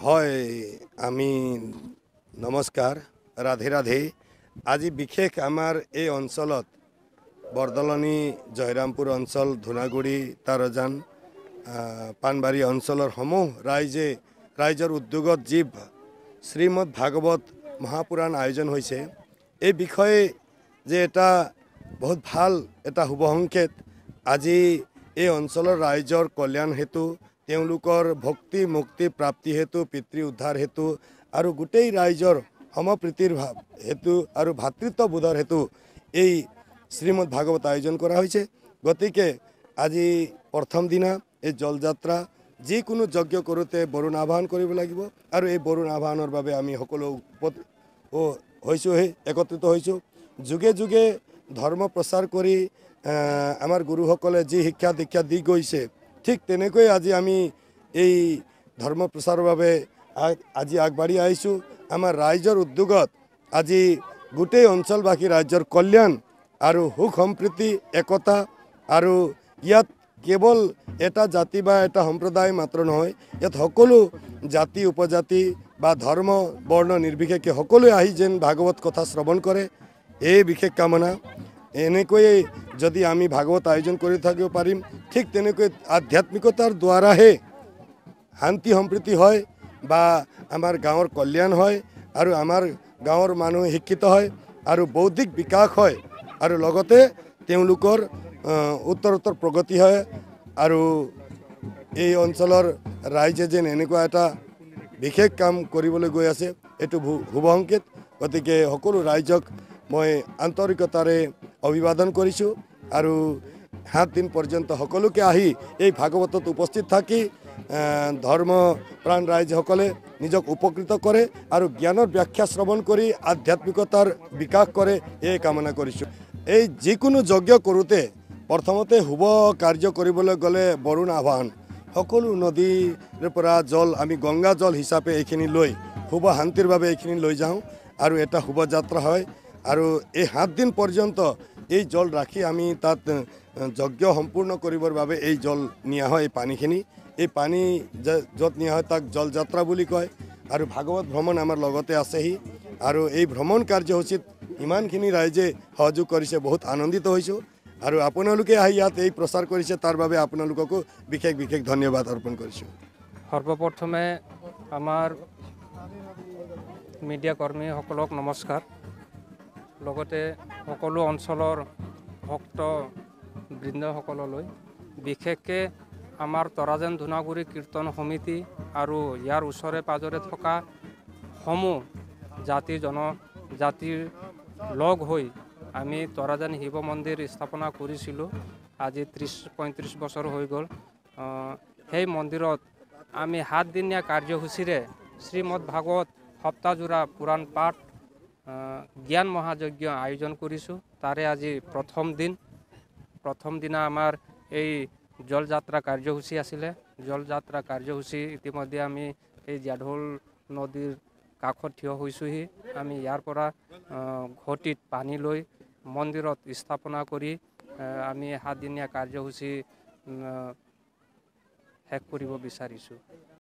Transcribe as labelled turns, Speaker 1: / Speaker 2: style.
Speaker 1: হয় আমি নমস্কাৰ ৰাধে ৰাধে। আজি বিশেষ আমাৰ এই অঞ্চলত বৰদলনি জয়ৰামপুৰ অঞ্চল ধুনাগুৰি তাৰজান পানবাৰী অঞ্চলৰ সমূহ ৰাইজৰ উদ্যোগত যি শ্ৰীমদ ভাগৱত মহাপুৰাণ আয়োজন হৈছে এই বিষয়ে যে এটা বহুত ভাল এটা শুভ সংকেত। আজি এই অঞ্চলৰ ৰাইজৰ কল্যাণ হেতু তেওঁলোকৰ ভক্তি মুক্তি প্ৰাপ্তি হেতু পিতৃ উদ্ধাৰ হেতু আৰু গোটেই ৰাইজৰ সমপ্ৰীতিৰ ভাৱ হেতু আৰু ভাতৃত্ববোধৰ হেতু এই শ্ৰীমদ ভাগৱত আয়োজন কৰা হৈছে। গতিকে আজি প্ৰথম দিনা এই জলযাত্ৰা যিকোনো যজ্ঞ কৰোঁতে বৰুণ আহ্বান কৰিব লাগিব আৰু এই বৰুণ আহ্বানৰ বাবে আমি সকলো একত্ৰিত হৈছোঁ। যুগে যুগে ধৰ্ম প্ৰচাৰ কৰি আমাৰ গুৰুসকলে যি শিক্ষা দীক্ষা দি গৈছে ঠিক তেনেকৈ আজি আমি এই ধৰ্ম প্ৰচাৰৰ বাবে আজি আগবাঢ়ি আহিছোঁ। আমাৰ ৰাইজৰ উদ্যোগত আজি গোটেই অঞ্চলবাসী ৰাজ্যৰ কল্যাণ আৰু সুখ সম্প্ৰীতি একতা আৰু ইয়াত কেৱল এটা জাতি বা এটা সম্প্ৰদায় মাত্ৰ নহয়, ইয়াত সকলো জাতি উপজাতি বা ধৰ্ম বৰ্ণ নিৰ্বিশেষে সকলোৱে আহি যেন ভাগৱত কথা শ্ৰৱণ কৰে এই বিশেষ কামনা। এনেকৈয়ে যদি আমি ভাগৱত আয়োজন কৰি থাকিব পাৰিম ঠিক তেনেকৈ আধ্যাত্মিকতাৰ দ্বাৰাহে শান্তি সম্প্ৰীতি হয় বা আমাৰ গাঁৱৰ কল্যাণ হয় আৰু আমাৰ গাঁৱৰ মানুহ শিক্ষিত হয় আৰু বৌদ্ধিক বিকাশ হয় আৰু লগতে তেওঁলোকৰ উত্তৰোত্তৰ প্ৰগতি হয় আৰু এই অঞ্চলৰ ৰাইজে যেন এনেকুৱা এটা বিশেষ কাম কৰিবলৈ গৈ আছে এইটো শুভ সংকেত। গতিকে সকলো ৰাইজক মই আন্তৰিকতাৰে অভিবাদন কৰিছোঁ আৰু 7 দিন পৰ্যন্ত সকলোকে আহি এই ভাগৱতত উপস্থিত থাকি ধৰ্ম প্ৰাণ ৰাইজসকলে নিজক উপকৃত কৰে আৰু জ্ঞানৰ ব্যাখ্যা শ্ৰৱণ কৰি আধ্যাত্মিকতাৰ বিকাশ কৰে এই কামনা কৰিছোঁ। এই যিকোনো যজ্ঞ কৰোঁতে প্ৰথমতে শুভ কাৰ্য কৰিবলৈ গ'লে বৰুণ আহ্বান সকলো নদীৰ পৰা জল আমি গংগা জল হিচাপে এইখিনি লৈ শুভ শান্তিৰ বাবে এইখিনি লৈ যাওঁ আৰু এটা শুভযাত্ৰা হয় আৰু এই 7 দিন পৰ্যন্ত এই জল ৰাখি আমি তাত যজ্ঞ সম্পূৰ্ণ কৰিবৰ বাবে এই জল নিয়া হয়। এই পানী য'ত নিয়া হয় তাক জলযাত্ৰা বুলি কয় আৰু ভাগৱত ভ্ৰমণ আমাৰ লগতে আছেহি আৰু এই ভ্ৰমণ কাৰ্যসূচীত ইমানখিনি ৰাইজে সহযোগ কৰিছে বহুত আনন্দিত হৈছোঁ আৰু আপোনালোকে আহি ইয়াত এই প্ৰচাৰ কৰিছে তাৰ বাবে আপোনালোককো বিশেষ বিশেষ ধন্যবাদ অৰ্পণ কৰিছোঁ।
Speaker 2: সৰ্বপ্ৰথমে আমাৰ মিডিয়া কৰ্মীসকলক নমস্কাৰ। লগতে সকলো অঞ্চলৰ ভক্ত বৃন্দসকললৈ বিশেষকৈ আমাৰ তৰাজান ধুনাগুৰি কীৰ্তন সমিতি আৰু ইয়াৰ ওচৰে পাঁজৰে থকা সমূহ জাতি জনজাতিৰ লগ হৈ আমি তৰাজান শিৱ মন্দিৰ স্থাপনা কৰিছিলোঁ। আজি 30-35 বছৰ হৈ গ'ল। সেই মন্দিৰত আমি 7 দিনীয়া কাৰ্যসূচীৰে শ্ৰীমদ ভাগৱত সপ্তাহজোৰা পুৰাণ পাঠ জ্ঞান মহাযজ্ঞ আয়োজন কৰিছোঁ। তাৰে আজি প্ৰথম দিনা আমাৰ এই জলযাত্ৰা কাৰ্যসূচী আছিলে। জলযাত্ৰা কাৰ্যসূচী ইতিমধ্যে আমি এই জীয়াঢল নদীৰ কাষত থিয় হৈছোঁহি। আমি ইয়াৰ পৰা ঘটিত পানী লৈ মন্দিৰত স্থাপনা কৰি আমি 7 দিনীয়া কাৰ্যসূচী শেষ কৰিব বিচাৰিছোঁ।